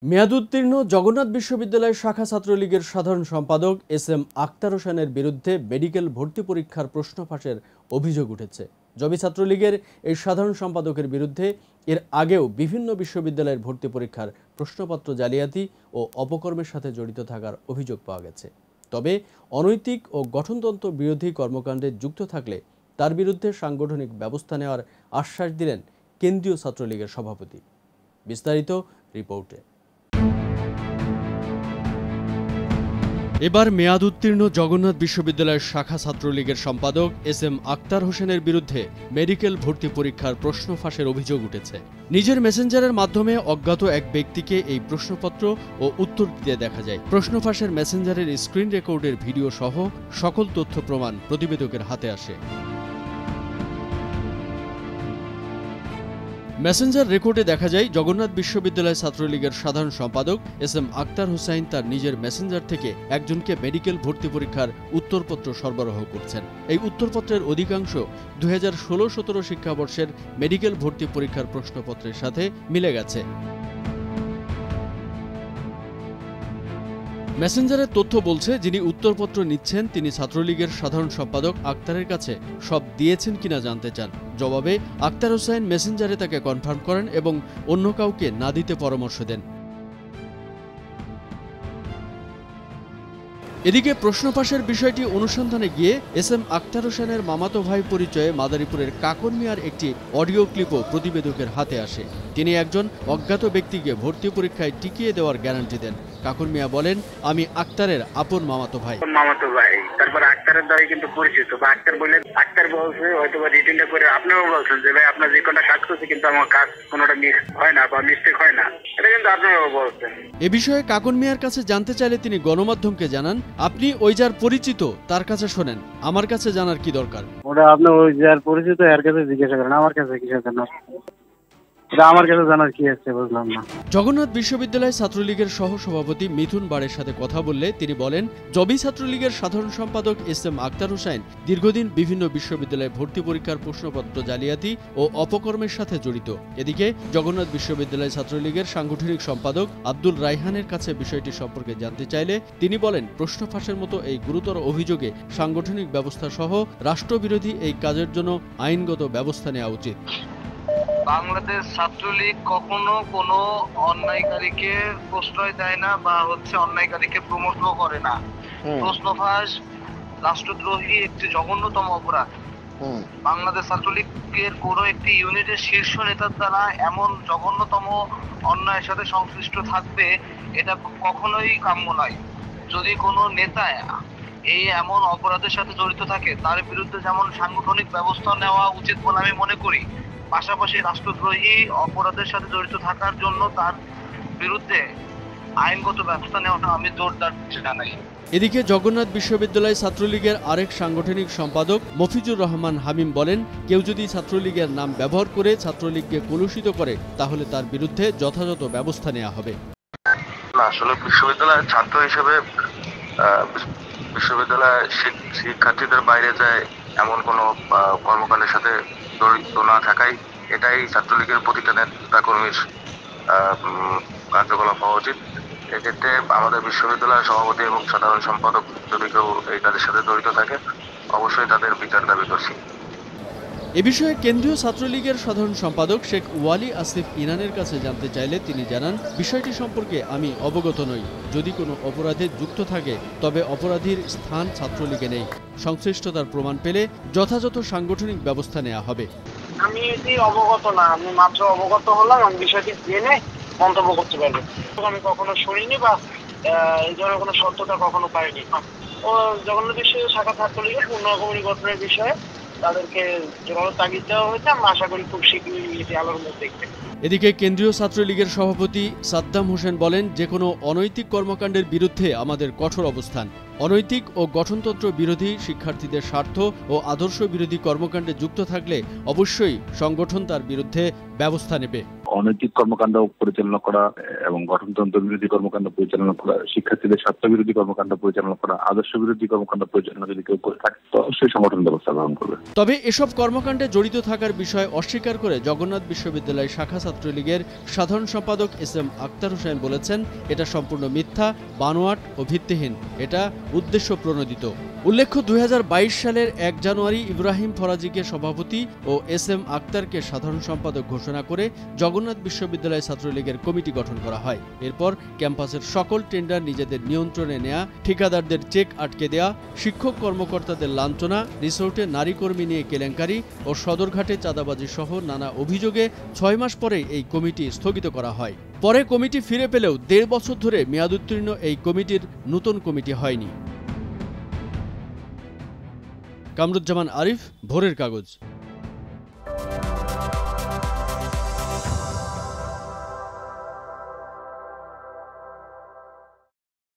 মেয়াদোত্তীর্ণ জগন্নাথ বিশ্ববিদ্যালয় শাখা ছাত্রলীগের সাধারণ সম্পাদক এস.এম. আক্তার হোসেনের বিরুদ্ধে মেডিকেল ভর্তি পরীক্ষার প্রশ্ন ফাঁসের অভিযোগ উঠেছে। জবি ছাত্রলীগের এই সাধারণ সম্পাদকের বিরুদ্ধে এর আগেও বিভিন্ন বিশ্ববিদ্যালয়ের ভর্তি পরীক্ষার প্রশ্নপত্র জালিয়াতি ও অপকর্মের সাথে জড়িত থাকার অভিযোগ পাওয়া গেছে। তবে অনৈতিক ও গঠনতন্ত্র বিরোধী কর্মকাণ্ডে যুক্ত থাকলে তার বিরুদ্ধে সাংগঠনিক ব্যবস্থা নেওয়ার আশ্বাস দিলেন কেন্দ্রীয় ছাত্রলীগের সভাপতি। বিস্তারিত রিপোর্টে। এবার মেয়াদ উত্তীর্ণ জগন্নাথ বিশ্ববিদ্যালয়ের শাখা ছাত্রলীগের সম্পাদক এস.এম. আক্তার হোসেনের বিরুদ্ধে মেডিকেল ভর্তি পরীক্ষার প্রশ্ন ফাঁসের অভিযোগ উঠেছে। নিজের মেসেঞ্জারের মাধ্যমে অজ্ঞাত এক ব্যক্তিকে এই প্রশ্নপত্র ও উত্তর দিতে দেখা যায়। প্রশ্ন ফাঁসের মেসেঞ্জারের স্ক্রিন রেকর্ডের ভিডিও সহ সকল তথ্য প্রমাণ প্রতিবেদকের হাতে আসে। মেসেঞ্জার রেকর্ডে দেখা যায় জগন্নাথ বিশ্ববিদ্যালয় ছাত্রলীগের সাধারণ সম্পাদক এস.এম. আক্তার হোসেন তার নিজের মেসেঞ্জার থেকে একজনকে মেডিকেল ভর্তি পরীক্ষার উত্তরপত্র সরবরাহ করছেন। এই উত্তরপত্রের অধিকাংশ 2016-17 শিক্ষাবর্ষের মেডিকেল ভর্তি পরীক্ষার প্রশ্নপত্রের সাথে মিলে গেছে। মেসেঞ্জারের তথ্য বলছে, যিনি উত্তরপত্র নিচ্ছেন তিনি ছাত্রলীগের সাধারণ সম্পাদক আক্তারের কাছে সব দিয়েছেন কিনা জানতে চান। জবাবে আক্তার হোসেন মেসেঞ্জারে তাকে কনফার্ম করেন এবং অন্য কাউকে না দিতে পরামর্শ দেন। এদিকে প্রশ্ন ফাঁসের বিষয়টি অনুসন্ধানে গিয়ে এস.এম. আক্তার হোসেনের মামাতো ভাই পরিচয়ে মাদারীপুরের কাকন মিয়ার একটি অডিও ক্লিপও প্রতিবেদকের হাতে আসে। তিনি একজন অজ্ঞাত ব্যক্তিকে ভর্তি পরীক্ষায় টিকিয়ে দেওয়ার গ্যারান্টি দেন। কাকন মিয়া বলেন, আমি আক্তারের আপন মামাতো ভাই। তারপর আক্তারের দ্বারা কিন্তু পরিচিত বা আক্তার বললেন, আক্তার বলছে হয়তো বা রিটেনটা করে আপনিও বলছেন যে ভাই আপনার যে কোনটা কাজ করছে কিন্তু আমার কাজ কোনোটা মিস হয় না বা মিস্টেক হয় না, এটা কিন্তু আপনারাও বলছেন। এ বিষয়ে কাকন মিয়ার কাছে জানতে চাইলে তিনি গণমাধ্যমকে জানান, আপনি ওই যার পরিচিত তার কাছে শোনেন, আমার কাছে জানার কি দরকার? ওটা আপনি ওই যার পরিচিত এর কাছে জিজ্ঞাসা করেন, আমার কাছে কিসের জন্য? আমার কাছে জানার কি আছে বুঝলাম না। জগন্নাথ বিশ্ববিদ্যালয় ছাত্রলীগের সহসভাপতি মিথুন বাড়ের সাথে কথা বললে তিনি বলেন, জবি ছাত্রলীগের সাধারণ সম্পাদক এস.এম. আক্তার হোসেন দীর্ঘদিন বিভিন্ন বিশ্ববিদ্যালয়ে ভর্তি পরীক্ষার প্রশ্নপত্র জালিয়াতি ও অপকর্মের সাথে জড়িত। এদিকে জগন্নাথ বিশ্ববিদ্যালয় ছাত্রলীগের সাংগঠনিক সম্পাদক আব্দুল রায়হানের কাছে বিষয়টি সম্পর্কে জানতে চাইলে তিনি বলেন, প্রশ্ন ফাঁসের মতো এই গুরুতর অভিযোগে সাংগঠনিক ব্যবস্থা সহ রাষ্ট্রবিরোধী এই কাজের জন্য আইনগত ব্যবস্থা নেওয়া উচিত। বাংলাদেশ ছাত্রলীগ কখনো কোনো অন্যায়কারীকে প্রশ্রয় দেয় না বা অন্যায়কারীকে প্রমোটও করে না। প্রশ্ন ফাঁস রাষ্ট্রদ্রোহী একটি জঘন্যতম অপরাধ। বাংলাদেশ ছাত্রলীগের কোনো একটি ইউনিটের শীর্ষ নেতার দ্বারা এমন জঘন্যতম অন্যায়ের সাথে সংশ্লিষ্ট থাকবে, এটা কখনোই কাম্য নয়। যদি কোনো নেতা এই এমন অপরাধের সাথে জড়িত থাকে তার বিরুদ্ধে যেমন সাংগঠনিক ব্যবস্থা নেওয়া উচিত বলে আমি মনে করি, পাশাপাশি রাষ্ট্রদ্রোহী অপরাধের সাথে জড়িত থাকার জন্য তার বিরুদ্ধে আইনগত ব্যবস্থা নেওয়াটা আমি জোরদার জানাই। এদিকে জগন্নাথ বিশ্ববিদ্যালয় ছাত্রলীগের আরেক সাংগঠনিক সম্পাদক মফিজুর রহমান হামিম বলেন, কেউ যদি ছাত্রলীগের নাম ব্যবহার করে ছাত্রলীগকে কলুষিত করে তাহলে তার বিরুদ্ধে যথাযথ ব্যবস্থা নেওয়া হবে। আসলে বিশ্ববিদ্যালয়ের ছাত্র হিসেবে বিশ্ববিদ্যালয় শিক্ষার্থীদের বাইরে যায় এমন কোনো কর্মকাণ্ডের সাথে জড়িত না থাকাই এটাই ছাত্রলীগের প্রতিটা নেতা কর্মীর কার্যকলাপ হওয়া উচিত। এক্ষেত্রে আমাদের বিশ্ববিদ্যালয়ের সভাপতি এবং সাধারণ সম্পাদক যদি কেউ এই কাজের সাথে জড়িত থাকে অবশ্যই তাদের বিচার দাবি করছি। এ বিষয়ে কেন্দ্রীয় ছাত্রলীগের সাধারণ সম্পাদক শেখ ওয়ালি আসিফ ইনানের কাছে জানতে চাইলে তিনি জানান, বিষয়টি সম্পর্কে আমি অবগত নই। যদি কোনো অপরাধে যুক্ত থাকে তবে অপরাধীর স্থান ছাত্রলীগে নেই। সংশ্লিষ্টতার প্রমাণ পেলে যথাযথ সাংগঠনিক ব্যবস্থা নেওয়া হবে। আমি এটি অবগত না, আমি মাত্র অবগত হলাম, আমি বিষয়টি জেনে মন্তব্য করতে পারবো। আমি কখনো শুনিনি বা এই ধরনের কোনো সত্যতা কখনো পাইনি। ও জগন্নাথ বিশ্ববিদ্যালয় শাখা ছাত্রলীগের পুনর্গঠনের গঠনের বিষয়ে তাদেরকে যেভাবে তাগিদ দেওয়া হয়েছে, আমরা আশা করি খুব শীঘ্রই এটি আলোর মধ্যে দেখবে। এদিকে কেন্দ্রীয় ছাত্রলীগের সভাপতি সাদ্দাম হোসেন বলেন, যে কোনো অনৈতিক কর্মকাণ্ডের বিরুদ্ধে আমাদের কঠোর অবস্থান। অনৈতিক ও গঠনতন্ত্র বিরোধী, শিক্ষার্থীদের স্বার্থ ও আদর্শ বিরোধী কর্মকাণ্ডে যুক্ত থাকলে অবশ্যই সংগঠন তার বিরুদ্ধে ব্যবস্থা নেবে। অনৈতিক কর্মকাণ্ড পরিচালনা করা এবং গঠনতন্ত্র বিরোধী কর্মকাণ্ড পরিচালনা করা, শিক্ষার্থীদের স্বার্থ বিরোধী কর্মকাণ্ড পরিচালনা করা, আদর্শ বিরোধী কর্মকাণ্ড পরিচালনা যদি কেউ করে থাকে তো সেই সংগঠন ব্যবস্থা গ্রহণ করবে। তবে এসব কর্মকাণ্ডে জড়িত থাকার বিষয় অস্বীকার করে জগন্নাথ বিশ্ববিদ্যালয় শাখা ছাত্রলীগের সাধারণ সম্পাদক SM আক্তার হোসেন বলেছেন, এটা সম্পূর্ণ মিথ্যা, বানোয়াট ও ভিত্তিহীন, এটা উদ্দেশ্য প্রণোদিত। উল্লেখ্য 2022 সালের 1 জানুয়ারি ইব্রাহিম ফরাজিকে সভাপতি ও SM আক্তারকে সাধারণ সম্পাদক ঘোষণা করে জগন্নাথ বিশ্ববিদ্যালয় ছাত্রলীগের কমিটি গঠন করা হয়। এরপর ক্যাম্পাসের সকল টেন্ডার নিজেদের নিয়ন্ত্রণে নেয়া, ঠিকাদারদের চেক আটকে দেয়া, শিক্ষক কর্মকর্তাদের লাঞ্ছনা, রিসোর্টে নারী কর্মী নিয়ে কেলেঙ্কারি ও সদরঘাটে চাঁদাবাজি সহ নানা অভিযোগে 6 মাস পরেই এই কমিটি স্থগিত করা হয়। পরে কমিটি ফিরে পেলেও 1.5 বছর ধরে মেয়াদোত্তীর্ণ এই কমিটির নতুন কমিটি হয়নি। কামরুজ্জামান আরিফ, ভোরের কাগজ।